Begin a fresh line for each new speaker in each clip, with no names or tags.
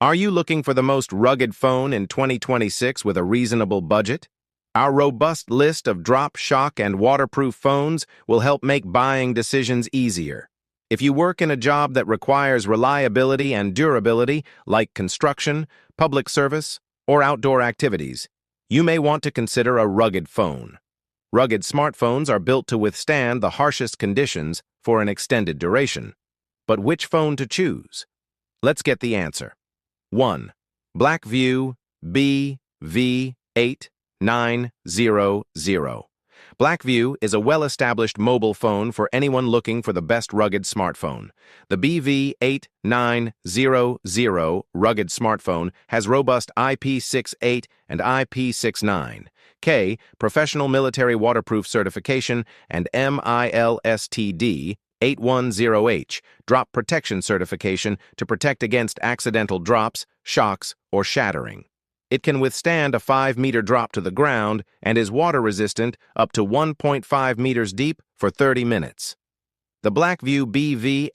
Are you looking for the most rugged phone in 2026 with a reasonable budget? Our robust list of drop, shock, and waterproof phones will help make buying decisions easier. If you work in a job that requires reliability and durability, like construction, public service, or outdoor activities, you may want to consider a rugged phone. Rugged smartphones are built to withstand the harshest conditions for an extended duration. But which phone to choose? Let's get the answer. 1. Blackview BV8900. Blackview is a well-established mobile phone for anyone looking for the best rugged smartphone. The BV8900 rugged smartphone has robust IP68 and IP69K professional military waterproof certification and MILSTD 810H drop protection certification to protect against accidental drops, shocks, or shattering. It can withstand a 5-meter drop to the ground and is water-resistant up to 1.5 meters deep for 30 minutes. The Blackview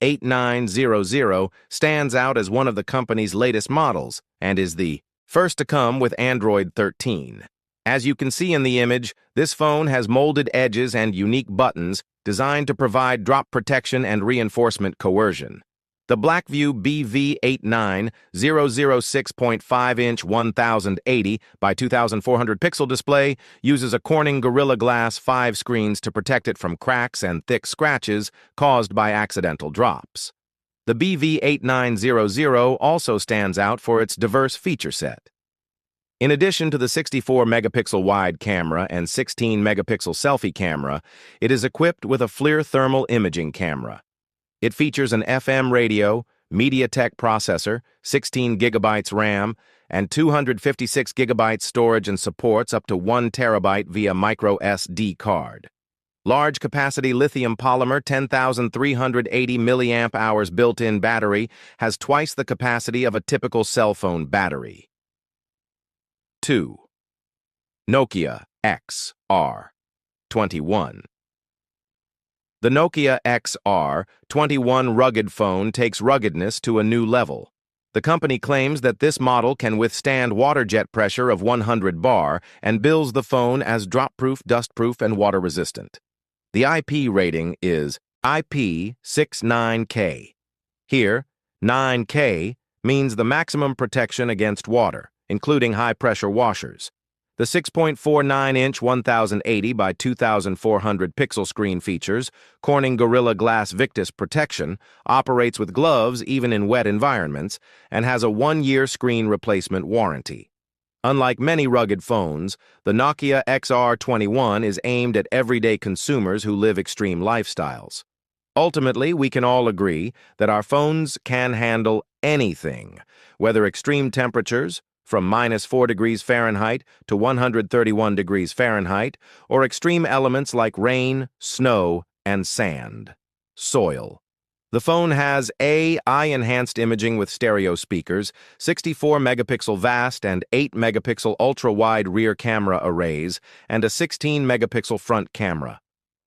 BV8900 stands out as one of the company's latest models and is the first to come with Android 13. As you can see in the image, this phone has molded edges and unique buttons designed to provide drop protection and reinforcement coercion. The Blackview BV8900 6.5-inch 1080 by 2400 pixel display uses a Corning Gorilla Glass 5 screens to protect it from cracks and thick scratches caused by accidental drops. The BV8900 also stands out for its diverse feature set. In addition to the 64-megapixel wide camera and 16-megapixel selfie camera, it is equipped with a FLIR thermal imaging camera. It features an FM radio, MediaTek processor, 16 gigabytes RAM, and 256 gigabytes storage and supports up to 1 terabyte via micro SD card. Large capacity lithium polymer 10,380 milliamp hours built-in battery has twice the capacity of a typical cell phone battery. 2. Nokia XR21. The Nokia XR21 rugged phone takes ruggedness to a new level. The company claims that this model can withstand water jet pressure of 100 bar and bills the phone as drop-proof, dust-proof, and water-resistant. The IP rating is IP69K. Here, 9K means the maximum protection against water, including high-pressure washers. The 6.49-inch 1080 by 2400 pixel screen features Corning Gorilla Glass Victus protection, operates with gloves even in wet environments, and has a 1-year screen replacement warranty. Unlike many rugged phones, the Nokia XR21 is aimed at everyday consumers who live extreme lifestyles. Ultimately, we can all agree that our phones can handle anything, whether extreme temperatures, from -4 degrees Fahrenheit to 131 degrees Fahrenheit, or extreme elements like rain, snow, and sand. Soil. The phone has AI-enhanced imaging with stereo speakers, 64-megapixel vast and 8-megapixel ultra-wide rear camera arrays, and a 16-megapixel front camera.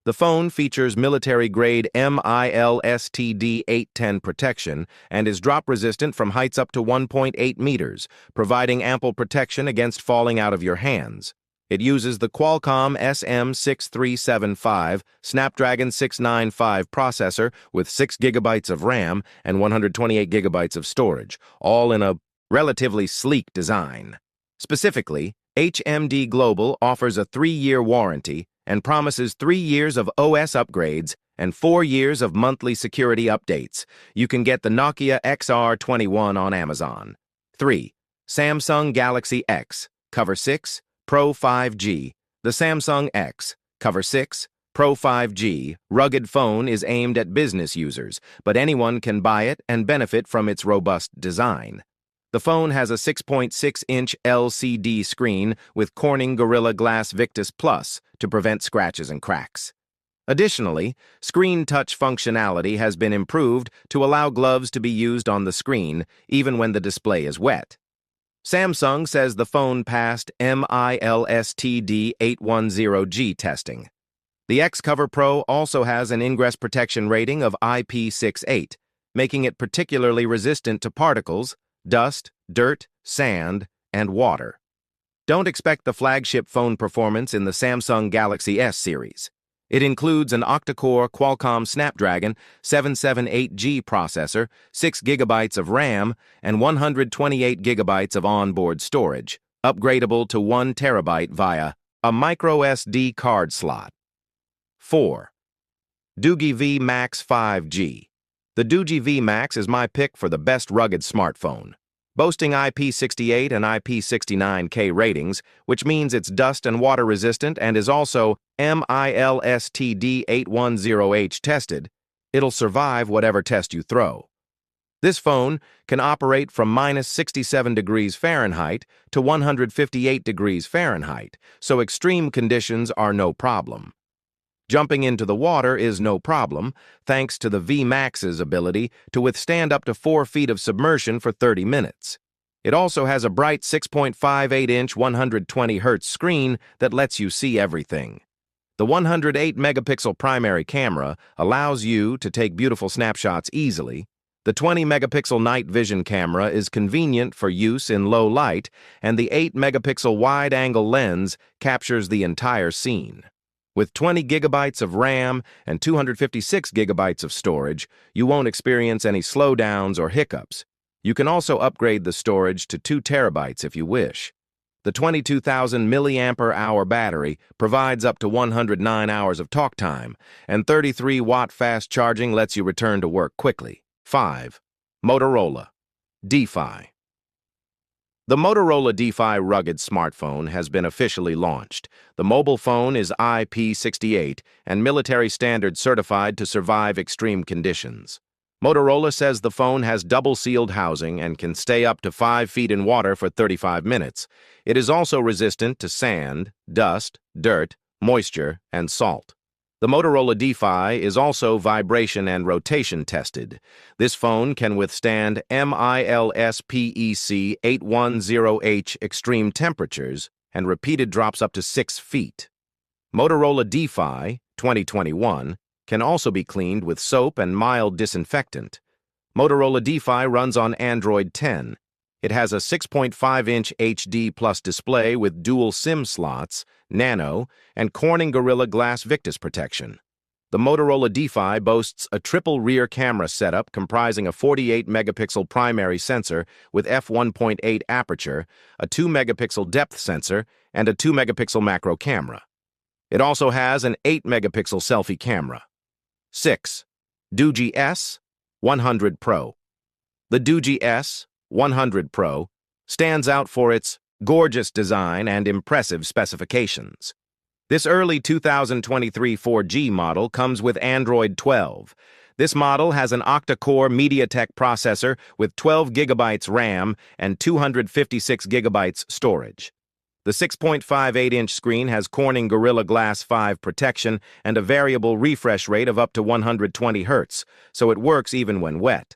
The phone features military-grade MILSTD 810 protection and is drop-resistant from heights up to 1.8 meters, providing ample protection against falling out of your hands. It uses the Qualcomm SM6375 Snapdragon 695 processor with 6 gigabytes of RAM and 128 gigabytes of storage, all in a relatively sleek design. Specifically, HMD Global offers a 3-year warranty and promises 3 years of OS upgrades and 4 years of monthly security updates. You can get the Nokia XR21 on Amazon. 3. Samsung Galaxy X, Cover 6, Pro 5G. The Samsung X, Cover 6, Pro 5G rugged phone is aimed at business users, but anyone can buy it and benefit from its robust design. The phone has a 6.6-inch LCD screen with Corning Gorilla Glass Victus Plus to prevent scratches and cracks. Additionally, screen touch functionality has been improved to allow gloves to be used on the screen even when the display is wet. Samsung says the phone passed MILSTD 810G testing. The X-Cover Pro also has an ingress protection rating of IP68, making it particularly resistant to particles, dust, dirt, sand, and water. Don't expect the flagship phone performance in the Samsung Galaxy S series. It includes an octa-core Qualcomm Snapdragon 778G processor, 6 GB of RAM, and 128 GB of onboard storage, upgradable to 1 TB via a microSD card slot. 4. Doogee V Max 5G. The Doogee V Max is my pick for the best rugged smartphone. Boasting IP68 and IP69K ratings, which means it's dust and water resistant and is also MILSTD810H tested, it'll survive whatever test you throw. This phone can operate from -67 degrees Fahrenheit to 158 degrees Fahrenheit, so extreme conditions are no problem. Jumping into the water is no problem, thanks to the V-Max's ability to withstand up to 4 feet of submersion for 30 minutes. It also has a bright 6.58-inch 120Hz screen that lets you see everything. The 108-megapixel primary camera allows you to take beautiful snapshots easily. The 20-megapixel night vision camera is convenient for use in low light, and the 8-megapixel wide-angle lens captures the entire scene. With 20 gigabytes of RAM and 256 gigabytes of storage, you won't experience any slowdowns or hiccups. You can also upgrade the storage to 2 terabytes if you wish. The 22,000 mAh battery provides up to 109 hours of talk time, and 33-watt fast charging lets you return to work quickly. 5. Motorola DeFi. The Motorola DeFi rugged smartphone has been officially launched. The mobile phone is IP68 and military standard certified to survive extreme conditions. Motorola says the phone has double-sealed housing and can stay up to 5 feet in water for 35 minutes. It is also resistant to sand, dust, dirt, moisture, and salt. The Motorola DeFi is also vibration and rotation tested. This phone can withstand MILSPEC 810H extreme temperatures and repeated drops up to 6 feet. Motorola DeFi 2021 can also be cleaned with soap and mild disinfectant. Motorola DeFi runs on Android 10. It has a 6.5-inch HD Plus display with dual SIM slots, Nano, and Corning Gorilla Glass Victus protection. The Motorola DeFi boasts a triple rear camera setup comprising a 48-megapixel primary sensor with f1.8 aperture, a 2-megapixel depth sensor, and a 2-megapixel macro camera. It also has an 8-megapixel selfie camera. 6. Doogee S100 Pro. The Doogee S100 Pro stands out for its gorgeous design and impressive specifications. This early 2023 4G model comes with Android 12. This model has an octa-core MediaTek processor with 12 gigabytes RAM and 256 gigabytes storage. The 6.58-inch screen has Corning Gorilla Glass 5 protection and a variable refresh rate of up to 120 Hz, so it works even when wet.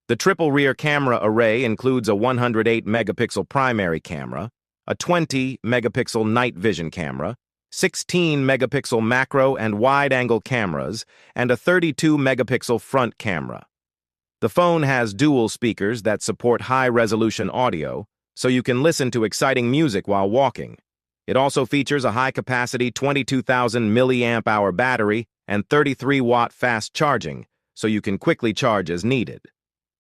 The triple rear camera array includes a 108-megapixel primary camera, a 20-megapixel night vision camera, 16-megapixel macro and wide-angle cameras, and a 32-megapixel front camera. The phone has dual speakers that support high-resolution audio, so you can listen to exciting music while walking. It also features a high-capacity 22,000 mAh battery and 33-watt fast charging, so you can quickly charge as needed.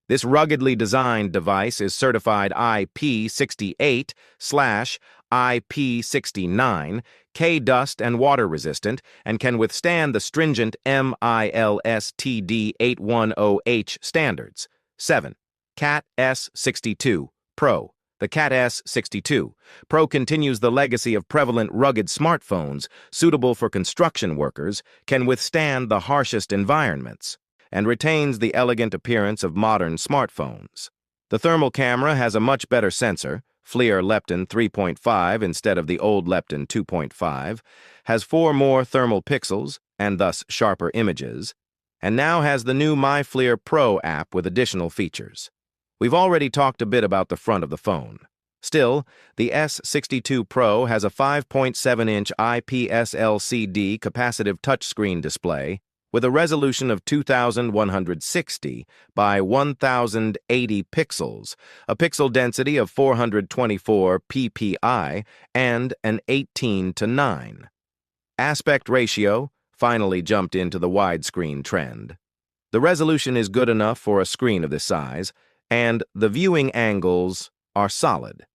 This ruggedly designed device is certified IP68/IP69, K-dust and water resistant, and can withstand the stringent MILSTD810H standards. 7. Cat S62 Pro. The Cat S62 Pro continues the legacy of prevalent rugged smartphones, suitable for construction workers, can withstand the harshest environments, and retains the elegant appearance of modern smartphones. The thermal camera has a much better sensor, FLIR Lepton 3.5 instead of the old Lepton 2.5, has 4 more thermal pixels, and thus sharper images, and now has the new MyFLIR Pro app with additional features. We've already talked a bit about the front of the phone. Still, the S62 Pro has a 5.7-inch IPS LCD capacitive touchscreen display, with a resolution of 2160 by 1080 pixels, a pixel density of 424 ppi, and an 18:9. Aspect ratio finally jumped into the widescreen trend. The resolution is good enough for a screen of this size, and the viewing angles are solid.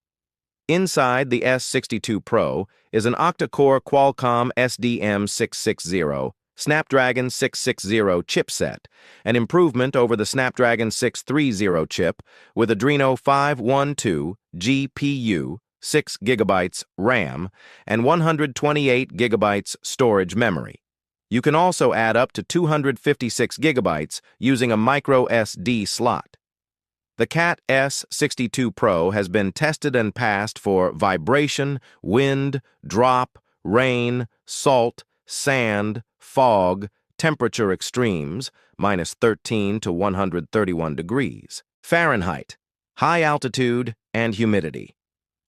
Inside the S62 Pro is an octa-core Qualcomm SDM660 Snapdragon 660 chipset, an improvement over the Snapdragon 630 chip with Adreno 512 GPU, 6 GB RAM, and 128 GB storage memory. You can also add up to 256 GB using a micro SD slot. The CAT S62 Pro has been tested and passed for vibration, wind, drop, rain, salt, sand, fog, temperature extremes, -13 to 131 degrees Fahrenheit, high altitude, and humidity.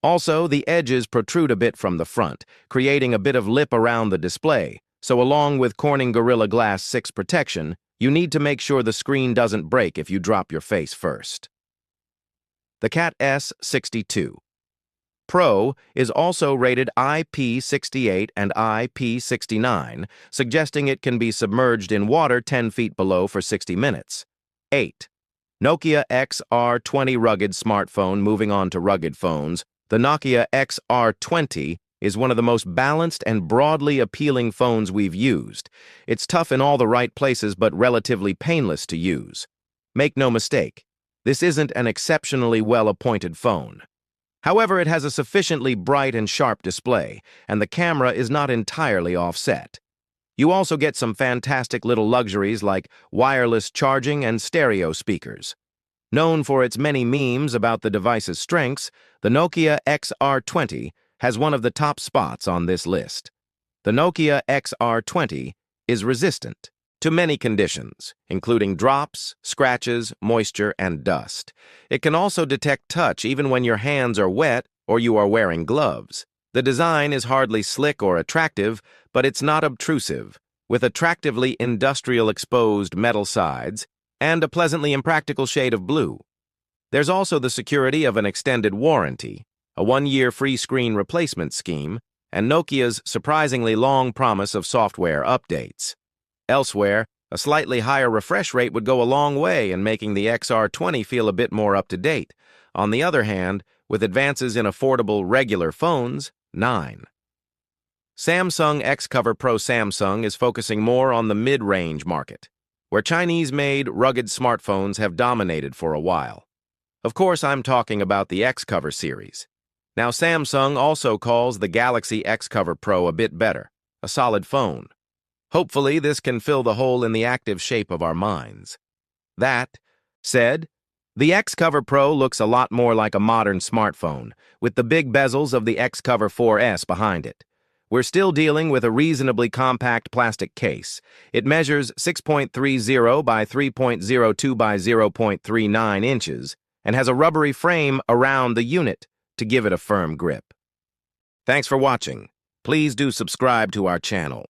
Also, the edges protrude a bit from the front, creating a bit of lip around the display, so along with Corning Gorilla Glass 6 protection, you need to make sure the screen doesn't break if you drop your face first. The CAT S62 Pro is also rated IP68 and IP69, suggesting it can be submerged in water 10 feet below for 60 minutes. 8. Nokia XR20 rugged smartphone. Moving on to rugged phones, the Nokia XR20 is one of the most balanced and broadly appealing phones we've used. It's tough in all the right places but relatively painless to use. Make no mistake, this isn't an exceptionally well-appointed phone. However, it has a sufficiently bright and sharp display, and the camera is not entirely offset. You also get some fantastic little luxuries like wireless charging and stereo speakers. Known for its many memes about the device's strengths, the Nokia XR20 has one of the top spots on this list. The Nokia XR20 is resistant to many conditions, including drops, scratches, moisture, and dust. It can also detect touch even when your hands are wet or you are wearing gloves. The design is hardly slick or attractive, but it's not obtrusive, with attractively industrial exposed metal sides and a pleasantly impractical shade of blue. There's also the security of an extended warranty, a 1-year free screen replacement scheme, and Nokia's surprisingly long promise of software updates. Elsewhere, a slightly higher refresh rate would go a long way in making the XR20 feel a bit more up-to-date. On the other hand, with advances in affordable regular phones, 9. Samsung XCover Pro. Samsung is focusing more on the mid-range market, where Chinese-made, rugged smartphones have dominated for a while. Of course, I'm talking about the XCover series. Now, Samsung also calls the Galaxy XCover Pro a bit better, a solid phone. Hopefully, this can fill the hole in the active shape of our minds. That said, the XCover Pro looks a lot more like a modern smartphone, with the big bezels of the XCover 4S behind it. We're still dealing with a reasonably compact plastic case. It measures 6.30 by 3.02 by 0.39 inches and has a rubbery frame around the unit to give it a firm grip. Thanks for watching. Please do subscribe to our channel.